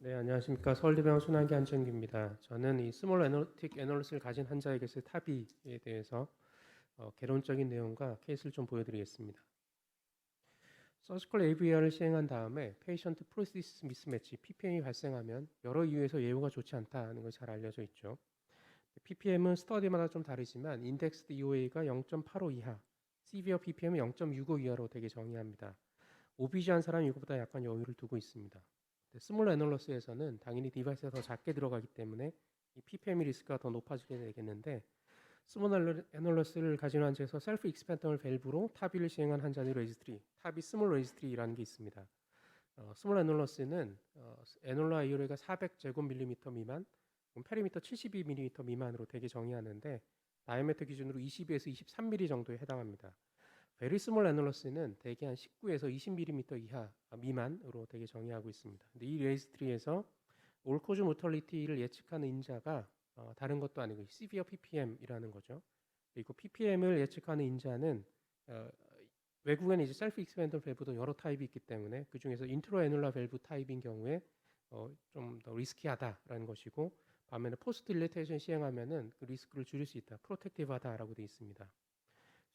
네, 안녕하십니까. 서울대병원 순환기 안천규입니다. 저는 이 스몰 애널틱 애널리스를 가진 환자에게서의 타비에 대해서 개론적인 내용과 케이스를 좀 보여드리겠습니다. 서지컬 AVR을 시행한 다음에 페이션트 프로시스 미스매치 PPM이 발생하면 여러 이유에서 예후가 좋지 않다는 것이 잘 알려져 있죠. PPM은 스터디마다 좀 다르지만 인덱스드 EOA가 0.85 이하, 시비어 PPM은 0.65 이하로 되게 정의합니다. 오비지한 사람이 이거보다 약간 여유를 두고 있습니다. 스몰 애널러스에서는 당연히 디바이스가 더 작게 들어가기 때문에 이 PPM 리스크가 더 높아지게 되겠는데, 스몰 애널러스를 가진 환자에서 셀프 익스펜더블 밸브로 타비를 시행한 환자의 레지스트리, 타비 스몰 레지스트리라는 게 있습니다. 스몰 애널러스는 애널러 아이오레가 400제곱밀리미터 미만, 페리미터 72mm 미만으로 되게 정의하는데, 다이아메터 기준으로 22에서 23mm 정도에 해당합니다. 베리 스몰 애널러스는 대개 한 19에서 20mm 이하 미만으로 되게 정의하고 있습니다. 근데 이 레지스트리에서 올코즈 모털리티를 예측하는 인자가 다른 것도 아니고 시비어 PPM이라는 거죠. 그리고 PPM을 예측하는 인자는 어, 외국에는 이제 셀프 익스펜더 밸브도 여러 타입이 있기 때문에 그 중에서 인트로 애놀라 밸브 타입인 경우에 좀 더 리스키하다라는 것이고, 반면에 포스트 딜레이테이션 시행하면은 그 리스크를 줄일 수 있다, 프로텍티브하다라고 되어 있습니다.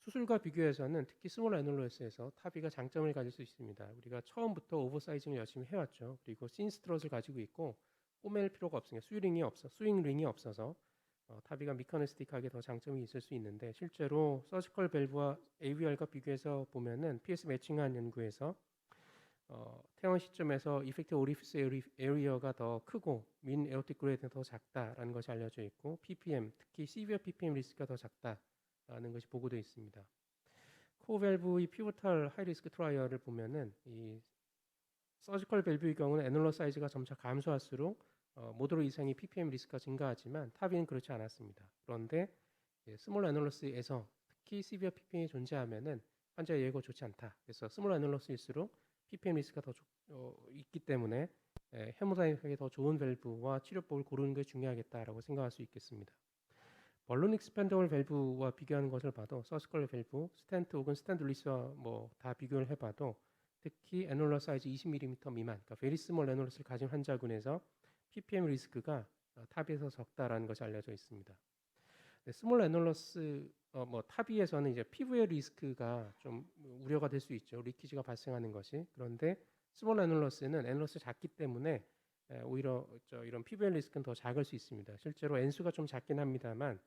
수술과 비교해서는 특히 스몰 애놀로스에서 타비가 장점을 가질 수 있습니다. 우리가 처음부터 오버사이징을 열심히 해왔죠. 그리고 신스트롯을 가지고 있고 꼬맬 필요가 없으니까 스윙 링이 없어서 타비가 미커니스틱하게 더 장점이 있을 수 있는데, 실제로 서지컬 밸브와 AVR과 비교해서 보면은 PS 매칭한 연구에서 퇴원 시점에서 이펙트 오리피스 에리어가 더 크고 민 에어틱 그레이드가 더 작다라는 것이 알려져 있고, PPM 특히 시비어 PPM 리스크가 더 작다라는 것이 보고되어 있습니다. 코어 밸브의 피보탈 하이리스크 트라이얼을 보면은 이 서지컬 밸브의 경우는 애널러 사이즈가 점차 감소할수록 모드로 이상의 PPM 리스크가 증가하지만 타비는 그렇지 않았습니다. 그런데 스몰 애널러스에서 특히 시비어 PPM이 존재하면은 환자의 예후가 좋지 않다. 그래서 스몰 애널러스일수록 PPM 리스크가 더 있기 때문에 해모다이닉하게 더 좋은 밸브와 치료법을 고르는 게 중요하겠다라고 생각할 수 있겠습니다. 벌룬 익스펜더블 밸브와 비교하는 것을 봐도 서스컬 밸브, 스텐트 혹은 스텐트 리스와 뭐 다 비교를 해봐도 특히 애놀러 사이즈 20mm 미만, 그러니까 베리 스몰 애놀러스를 가진 환자군에서 PPM 리스크가 탑에서 적다라는 것이 알려져 있습니다. 스몰 애놀러스 뭐 탑위에서는 이제 피부의 리스크가 좀 우려가 될 수 있죠. 리키지가 발생하는 것이. 그런데 스몰 애놀러스는 애놀러스 작기 때문에 오히려 이런 피부의 리스크는 더 작을 수 있습니다. 실제로 N수가 좀 작긴 합니다만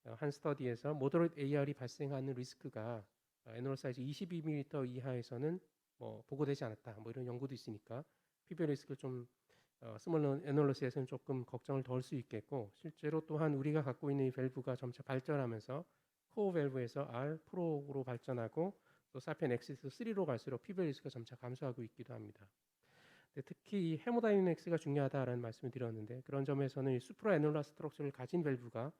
한 스터디에서 모더레이트 AR이 발생하는 리스크가 애널 사이즈 22mm 이하에서는 뭐 보고되지 않았다, 뭐 이런 연구도 있으니까 피부 리스크를 좀 스몰 애널러스에서는 조금 걱정을 덜 수 있겠고, 실제로 또한 우리가 갖고 있는 이 밸브가 점차 발전하면서 코어 밸브에서 R 프로로 발전하고 또 사피엔 XS3로 갈수록 피부 리스크가 점차 감소하고 있기도 합니다. 특히 이 헤모다이내믹스가 중요하다라는 말씀을 드렸는데, 그런 점에서는 이 수프라 애놀라 스트럭처를 가진 밸브가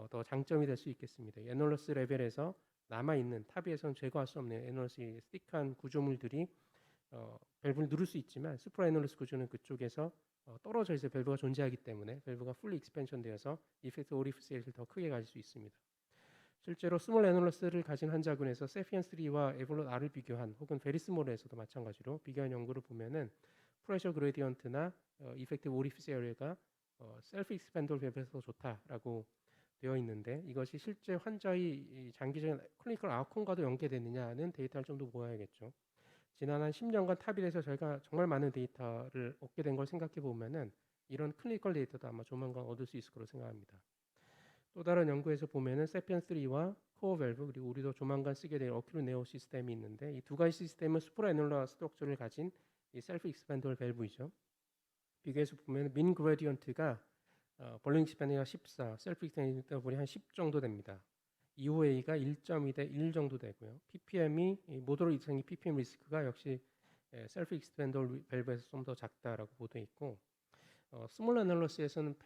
더 장점이 될 수 있겠습니다. 애놀러스 레벨에서 남아있는 탑에서는 제거할 수 없는 애놀러스의 스틱한 구조물들이 밸브를 누를 수 있지만, 수프라 애놀러스 구조는 그쪽에서 떨어져 있어 밸브가 존재하기 때문에 밸브가 풀리 익스펜션 되어서 이펙트 오리피스를 더 크게 가질 수 있습니다. 실제로 스몰 애놀러스를 가진 환자군에서 세피언3와 에볼롯 R을 비교한, 혹은 베리스몰에서도 마찬가지로 비교한 연구를 보면은 프레셔 그레디언트나 이펙티브 오리피스 에어리가 셀프 익스펜더 밸브에서 더 좋다라고 되어 있는데, 이것이 실제 환자의 장기적인 클리니컬 아웃컴과도 연계되느냐는 데이터를 좀 더 모아야겠죠. 지난 한 10년간 탑일에서 저희가 정말 많은 데이터를 얻게 된 걸 생각해 보면은 이런 클리니컬 데이터도 아마 조만간 얻을 수 있을 거로 생각합니다. 또 다른 연구에서 보면은 세피언3와 코어 밸브, 그리고 우리도 조만간 쓰게 될 어큐로 네오 시스템이 있는데, 이 두 가지 시스템은 수프라 애놀라 스트럭처를 가진 이 셀프 익스펜더블 밸브이죠. 비교해서 보면 민 그레디언트가 벌링 익스펜더가 14, 셀프 익스펜더블이 한 10 정도 됩니다. EOA가 1.2 대 1 정도 되고요. PPM이 모더로 이상의 PPM 리스크가 역시 셀프 익스펜더블 밸브에서 좀 더 작다라고 보도돼 있고, 스몰 애널러스에서는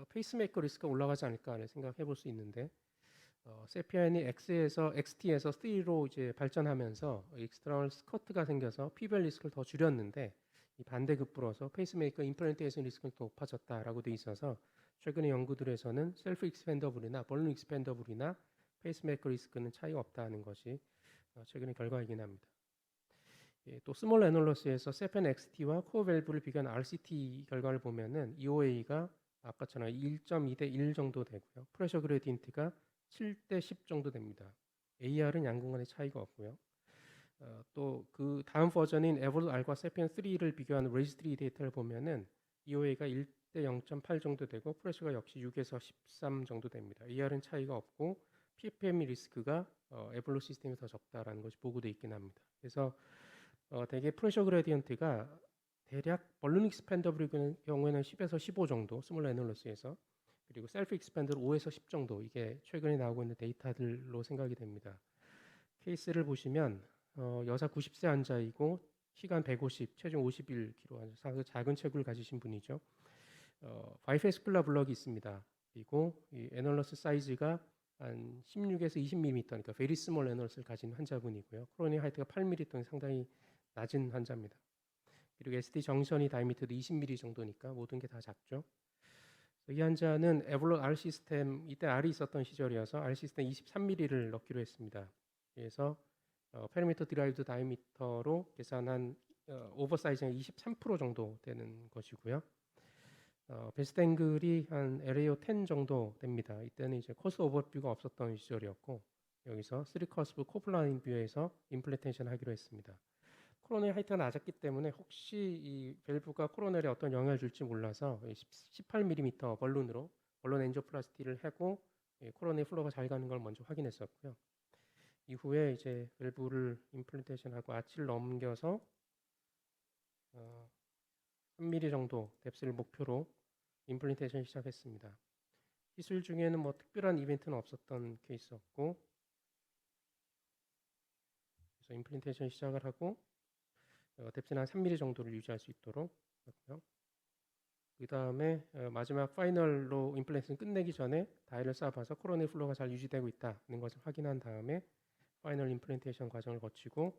페이스메이커 리스크가 올라가지 않을까 생각해 볼 수 있는데, 세피안이 XT에서 3로 이제 발전하면서 익스터널 스커트가 생겨서 피벨 리스크를 더 줄였는데, 이 반대급부로서 페이스메이커 임플란테이션 리스크가 더 높아졌다라고 돼 있어서 최근의 연구들에서는 셀프 익스펜더블이나 벌룬 익스펜더블이나 페이스메이커 리스크는 차이가 없다는 것이 최근의 결과이긴 합니다. 또 스몰 애널러스에서 세펜 XT와 코어 밸브를 비교한 RCT 결과를 보면은 EOA가 아까처럼 1.2 대 1 정도 되고요. 프레셔 그레디언트가 7 대 10 정도 됩니다. AR은 양궁 간의 차이가 없고요. 또 그 다음 버전인 에버드 R과 세펜 3를 비교한 레지스트리 데이터를 보면은 EOA가 1 대 0.8 정도 되고 프레셔가 역시 6에서 13 정도 됩니다. AR은 차이가 없고 PPM 리스크가 에볼로 시스템이 더 적다라는 것이 보고되어 있긴 합니다. 그래서 대개 프레셔 그레디언트가 대략 벌룬 익스펜더블의 경우에는 10에서 15 정도 스몰 애널러스에서, 그리고 셀프 익스펜더블 5에서 10 정도, 이게 최근에 나오고 있는 데이터들로 생각이 됩니다. 케이스를 보시면 여자 90세 환자이고 시간 150, 체중 51kg, 작은 체구를 가지신 분이죠. 바이페스쿨라 블럭이 있습니다. 그리고 이 애널러스 사이즈가 한 16에서 20mm, 그러니까 베리 스몰 애널러스를 가진 환자분이고요. 코로니 하이트가 8mm, 상당히 낮은 환자입니다. 그리고 SD 정션이 다이미터도 20mm 정도니까 모든 게 다 작죠. 이 환자는 에볼로 R 시스템, 이때 R이 있었던 시절이어서 R 시스템 23mm를 넣기로 했습니다. 그래서 페리미터 드라이브드 다이미터로 계산한 오버사이즈가 23% 정도 되는 것이고요. 베스트 앵글이 한 LAO 10 정도 됩니다. 이때는 이제 코스 오버뷰가 없었던 시절이었고, 여기서 3커스브 코플라인 뷰에서 임플란테이션 하기로 했습니다. 코로넬 하이트가 낮았기 때문에 혹시 이 밸브가 코로넬에 어떤 영향을 줄지 몰라서 18mm 벌룬 엔지오플라스티를 하고 코로넬 플로우가 잘 가는 걸 먼저 확인했었고요. 이후에 이제 밸브를 임플란테이션하고 아치를 넘겨서 3mm 정도 뎁스를 목표로 임플란테이션 시작했습니다. 기술 중에는 뭐 특별한 이벤트는 없었던 케이스였고, 그래서 임플란테이션 시작을 하고 뎁스는 한 3mm 정도를 유지할 수 있도록 했고요. 그 다음에 마지막 파이널로 임플란테이션 끝내기 전에 다이를 쏴봐서 코로넬 플로우가 잘 유지되고 있다는 것을 확인한 다음에 파이널 임플란테이션 과정을 거치고,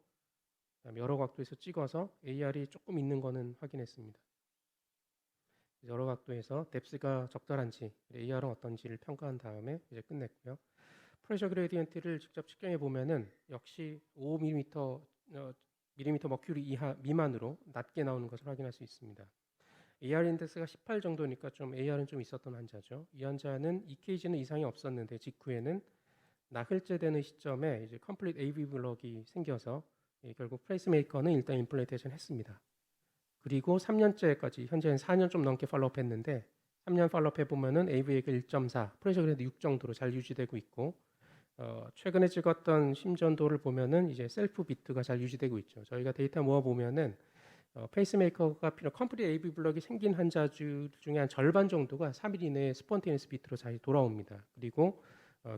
그다음에 여러 각도에서 찍어서 AR이 조금 있는 거는 확인했습니다. 여러 각도에서 뎁스가 적절한지, AR은 어떤지를 평가한 다음에 이제 끝냈고요. 프레셔 그레디언트를 직접 측정해 보면은 역시 5mm 머큐리 이하 미만으로 낮게 나오는 것을 확인할 수 있습니다. AR 인덱스가 18 정도니까 좀 AR은 좀 있었던 환자죠. 이 환자는 EKG는 이상이 없었는데 직후에는 나흘째 되는 시점에 이제 컴플리트 AV 블럭이 생겨서 결국 페이스메이커는 일단 임플란테이션 했습니다. 그리고 3년째까지, 현재는 4년 좀 넘게 팔로업 했는데 3년 팔로업 해보면은 AVA가 1.4, 프레셔 그래도 6 정도로 잘 유지되고 있고, 최근에 찍었던 심전도를 보면은 이제 셀프 비트가 잘 유지되고 있죠. 저희가 데이터 모아보면은 페이스메이커가 필요한 컴플리트 AV 블럭이 생긴 환자 중에 한 절반 정도가 3일 이내에 스폰테니스 비트로 잘 돌아옵니다. 그리고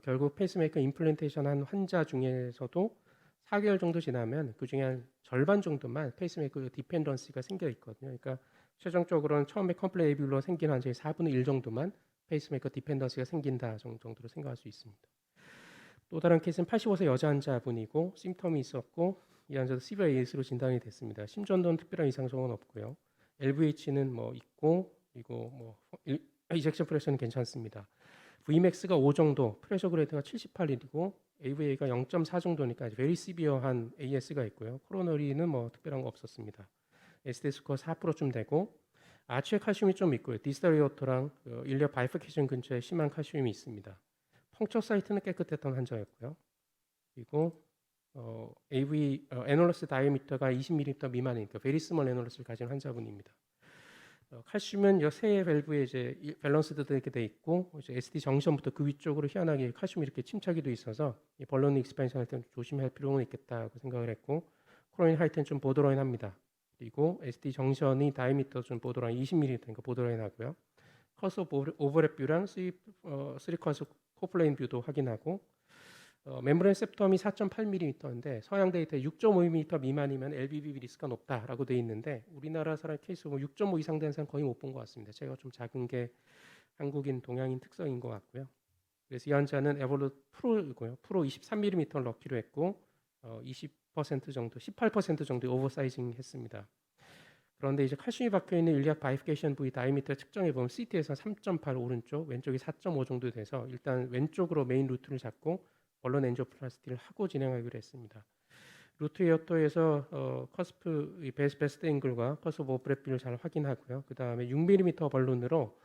결국 페이스메이커 임플란테이션 한 환자 중에서도 4개월 정도 지나면 그 중에 한 절반 정도만 페이스메이커 디펜던시가 생겨 있거든요. 그러니까 최종적으로는 처음에 컴플레이 AV로 생긴 환자의 4분의 1 정도만 페이스메이커 디펜던시가 생긴다 정도로 생각할 수 있습니다. 또 다른 케이스는 85세 여자 환자분이고 심텀이 있었고, 이 환자도 시비어 AS로 진단이 됐습니다. 심전도는 특별한 이상성은 없고요. LVH는 뭐 있고, 그리고 뭐 이젝션 프레셔는 괜찮습니다. Vmax가 5 정도, 프레셔 그레이드가 78이고 AVA가 0.4 정도니까 베리 시비어한 AS가 있고요. 코로너리는 뭐 특별한 거 없었습니다. SD 스코어 4%쯤 되고, 아치에 칼슘이 좀 있고요. 디스터리오토랑 일리어 바이퍼케이션 근처에 심한 칼슘이 있습니다. 펑처 사이트는 깨끗했던 환자였고요. 그리고 애널러스 다이미터가 20mm 미만이니까 베리 스몰 애널러스를 가진 환자분입니다. 칼슘은 세 밸브에 이제 밸런스드 되게 돼 있고, 이제 SD 정션부터 그 위쪽으로 희한하게 칼슘이 이렇게 침착이 돼 있어서 이 벌론 익스펜션 할 때는 조심할 필요는 있겠다고 생각을 했고, 코로니 하이트는 좀 보더라인합니다. 그리고 SD 정션이 다이미터 좀 보더라인 20mm니까 보더라인하고요. 커스 오버랩 뷰랑 3커스 코플레인 뷰도 확인하고, 멤브레인 셉텀이 4.8mm인데 서양 데이터에 6.5mm 미만이면 LBB 리스크가 높다라고 돼 있는데, 우리나라 사람 케이스 보면 6.5 이상 된 사람 거의 못 본 것 같습니다. 제가 좀 작은 게 한국인 동양인 특성인 것 같고요. 그래서 이 환자는 에볼루 프로이고요. 프로 23mm를 넣기로 했고 20% 정도, 18% 정도 오버사이징 했습니다. 그런데 이제 칼슘이 박혀 있는 일리악 바이피케이션 부위 다이미터 측정해 보면 CT에서 3.8 오른쪽, 왼쪽이 4.5 정도 돼서 일단 왼쪽으로 메인 루트를 잡고 벌론 엔지오플라스티를 하고 진행하기로 했습니다. 루트 에어토에서 커스프 이 베스트 앵글과 커스프 오브랩비를 잘 확인하고요. 그 다음에 6mm 벌룬으로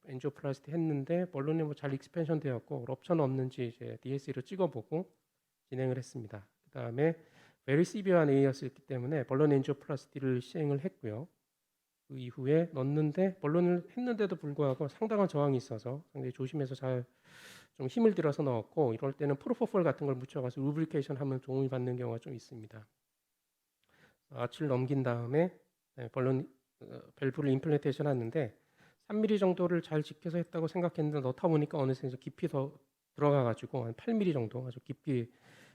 엔지오플라스티 했는데 벌룬이 뭐 잘 익스펜션 되었고 럽처는 없는지 이제 DSE로 찍어보고 진행을 했습니다. 그 다음에 베리 시비어한 A였기 때문에 벌룬 엔지오플라스티를 시행을 했고요. 그 이후에 넣는데 벌룬을 했는데도 불구하고 상당한 저항이 있어서 상당히 조심해서 잘 좀 힘을 들여서 넣었고, 이럴 때는 프로포폴 같은 걸 묻혀가서 루브리케이션 하면 도움이 받는 경우가 좀 있습니다. 아치를 넘긴 다음에 벌룬 밸브를 임플란테이션 하는데 3mm 정도를 잘 지켜서 했다고 생각했는데 넣다 보니까 어느새 깊이 더 들어가가지고 한 8mm 정도 아주 깊이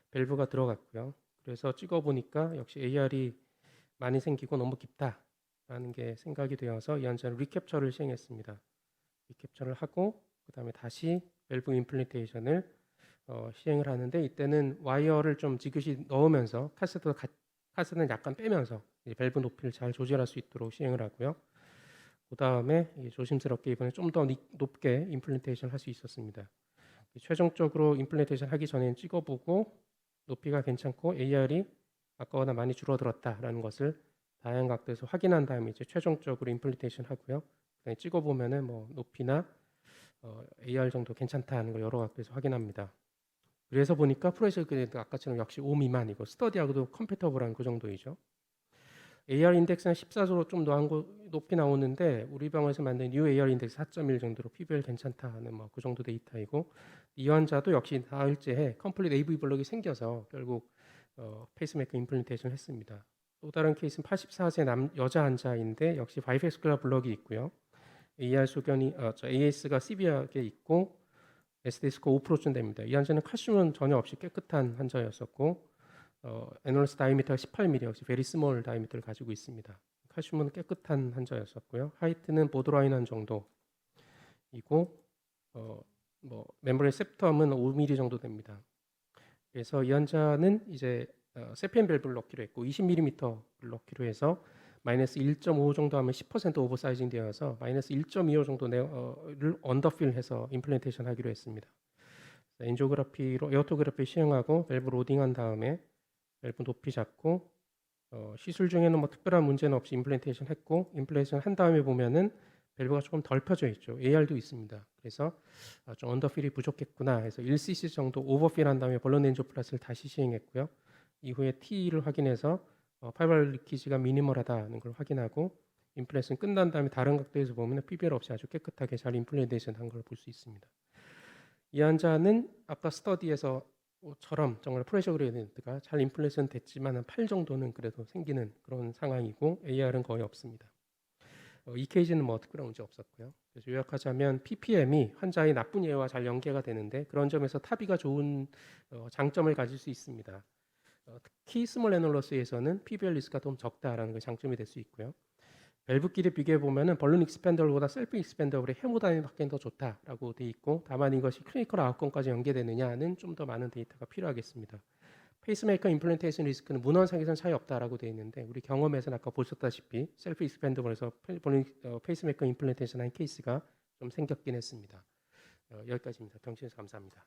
밸브가 들어갔고요. 그래서 찍어보니까 역시 AR이 많이 생기고 너무 깊다라는 게 생각이 되어서 이 환자는 리캡처를 시행했습니다. 리캡처를 하고 그 다음에 다시 밸브 임플란테이션을 시행을 하는데, 이때는 와이어를 좀 지그시 넣으면서 카스는 약간 빼면서 밸브 높이를 잘 조절할 수 있도록 시행을 하고요. 그 다음에 조심스럽게 이번에 좀 더 높게 임플란테이션 할 수 있었습니다. 최종적으로 임플란테이션 하기 전에 찍어보고 높이가 괜찮고 AR이 아까보다 많이 줄어들었다라는 것을 다양한 각도에서 확인한 다음에 이제 최종적으로 임플란테이션 하고요. 찍어보면은 뭐 높이나 AR 정도 괜찮다는 걸 여러 각도에서 확인합니다. 그래서 보니까 프로젝트 그래도 아까처럼 역시 5 미만이고 스터디하고도 컴패터블한 그 정도이죠. AR 인덱스는 14로 좀 높이 나오는데 우리 병원에서 만든 뉴 AR 인덱스 4.1 정도로 PBL 괜찮다는 뭐 그 정도 데이터이고, 이 환자도 역시 나흘째 해 컴플릿 AV 블록이 생겨서 결국 페이스메이커 임플란테이션을 했습니다. 또 다른 케이스는 84세 여자 환자인데 역시 바이패스쿨라 블록이 있고요. AR 소견이 AS가 시비하게 있고 SD 스코어 5%쯤 됩니다. 이 환자는 칼슘은 전혀 없이 깨끗한 환자였었고 애널리스 다이미터가 18mm 역시 베리 스몰 다이미터를 가지고 있습니다. 칼슘은 깨끗한 환자였었고요. 하이트는 보드라인한 정도이고 뭐 멤브레인 septum은 5mm 정도 됩니다. 그래서 이 환자는 이제 세피엔 밸브를 넣기로 했고 20mm를 넣기로 해서 마이너스 1.5 정도 하면 10% 오버사이징 되어서 마이너스 1.25 정도를 언더필해서 임플란테이션 하기로 했습니다. 엔지오그라피로 에어토그라피 시행하고 밸브 로딩한 다음에 밸브 높이 잡고 시술 중에는 뭐 특별한 문제는 없이 임플란테이션 했고, 임플란테이션 한 다음에 보면은 밸브가 조금 덜 펴져 있죠. AR도 있습니다. 그래서 좀 언더필이 부족했구나 해서 1cc 정도 오버필 한 다음에 벌룬 엔지오플라스를 다시 시행했고요. 이후에 T를 확인해서 파이벌 리키지가 미니멀하다는 걸 확인하고 임플란테이션 끝난 다음에 다른 각도에서 보면 PBL 없이 아주 깨끗하게 잘 임플란테이션 한 걸 볼 수 있습니다. 이 환자는 아까 스터디에서처럼 정말 프레셔 그레디언트가 잘 임플란테이션 됐지만 한 8 정도는 그래도 생기는 그런 상황이고 AR은 거의 없습니다. EKG는 뭐 특별한 문제 없었고요. 그래서 요약하자면 PPM이 환자의 나쁜 예와 잘 연계가 되는데 그런 점에서 타비가 좋은 장점을 가질 수 있습니다. 특히 스몰 애널러스에서는 PBL 리스크가 좀 적다라는 게 장점이 될 수 있고요. 밸브끼리 비교해 보면은 벌룬 익스펜더블보다 셀프 익스펜더블의 헤모다이나믹 확인이 더 좋다라고 돼 있고, 다만 이것이 클리니컬 아웃컴까지 연계되느냐는 좀 더 많은 데이터가 필요하겠습니다. 페이스메이커 임플란테이션 리스크는 문헌상에서는 차이 없다라고 되어 있는데 우리 경험에서는 아까 보셨다시피 셀프 익스펜더블에서 페이스메이커 임플란테이션 한 케이스가 좀 생겼긴 했습니다. 여기까지입니다. 경청해주셔서 감사합니다.